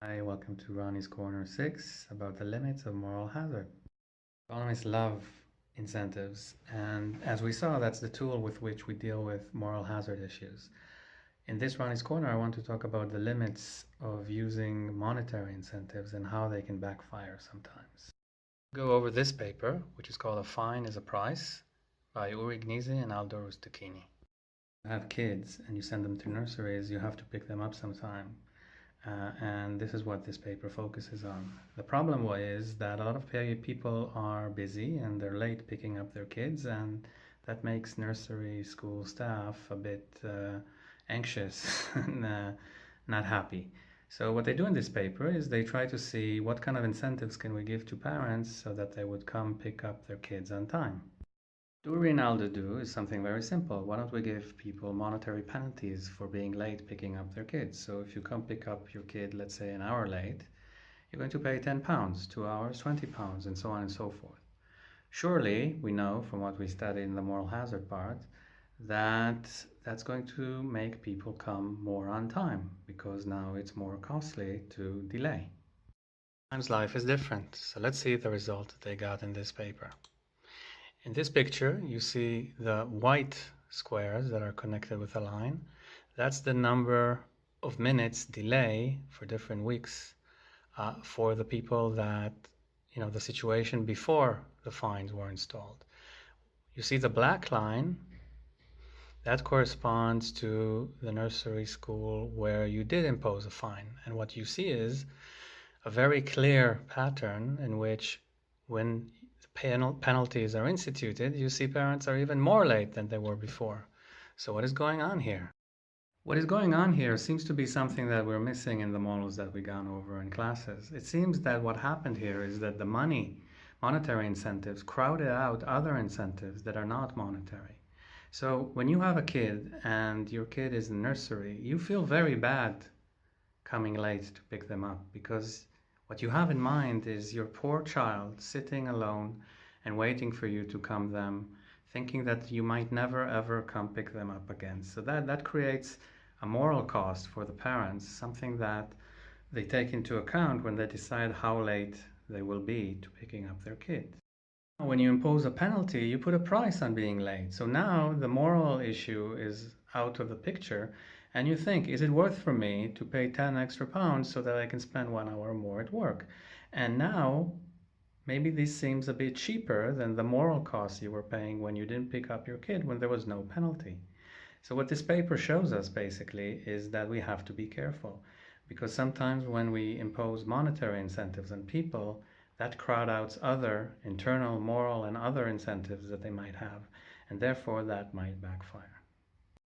Hi, welcome to Ronnie's Corner 6 about the limits of moral hazard. Economists love incentives, and as we saw, that's the tool with which we deal with moral hazard issues. In this Ronnie's Corner, I want to talk about the limits of using monetary incentives and how they can backfire sometimes. Go over this paper, which is called A Fine is a Price by Uri Gnisi and Aldo Rusticchini. You have kids and you send them to nurseries, you have to pick them up sometime. And this is what this paper focuses on. The problem is that a lot of people are busy and they're late picking up their kids, and that makes nursery school staff a bit anxious and not happy. So what they do in this paper is they try to see what kind of incentives can we give to parents so that they would come pick up their kids on time. Do Rinaldo do is something very simple. Why don't we give people monetary penalties for being late picking up their kids? So if you come pick up your kid, let's say an hour late, you're going to pay £10, 2 hours, £20, and so on and so forth. Surely, we know from what we studied in the moral hazard part that that's going to make people come more on time because now it's more costly to delay. Sometimes life is different. So let's see the result that they got in this paper. In this picture, you see the white squares that are connected with a line. That's the number of minutes delay for different weeks for the people that, the situation before the fines were installed. You see the black line, that corresponds to the nursery school where you did impose a fine. And what you see is a very clear pattern in which when penalties are instituted, you see parents are even more late than they were before. So what is going on here? What is going on here seems to be something that we're missing in the models that we've gone over in classes. It seems that what happened here is that the monetary incentives crowded out other incentives that are not monetary. So when you have a kid and your kid is in nursery, you feel very bad coming late to pick them up because what you have in mind is your poor child sitting alone and waiting for you to come them, thinking that you might never ever come pick them up again. So that creates a moral cost for the parents, something that they take into account when they decide how late they will be to picking up their kid. When you impose a penalty, you put a price on being late. So now the moral issue is out of the picture, and you think, is it worth for me to pay 10 extra pounds so that I can spend 1 hour more at work? And now maybe this seems a bit cheaper than the moral cost you were paying when you didn't pick up your kid when there was no penalty. So what this paper shows us basically is that we have to be careful, because sometimes when we impose monetary incentives on people, that crowd out other internal moral and other incentives that they might have, and therefore that might backfire.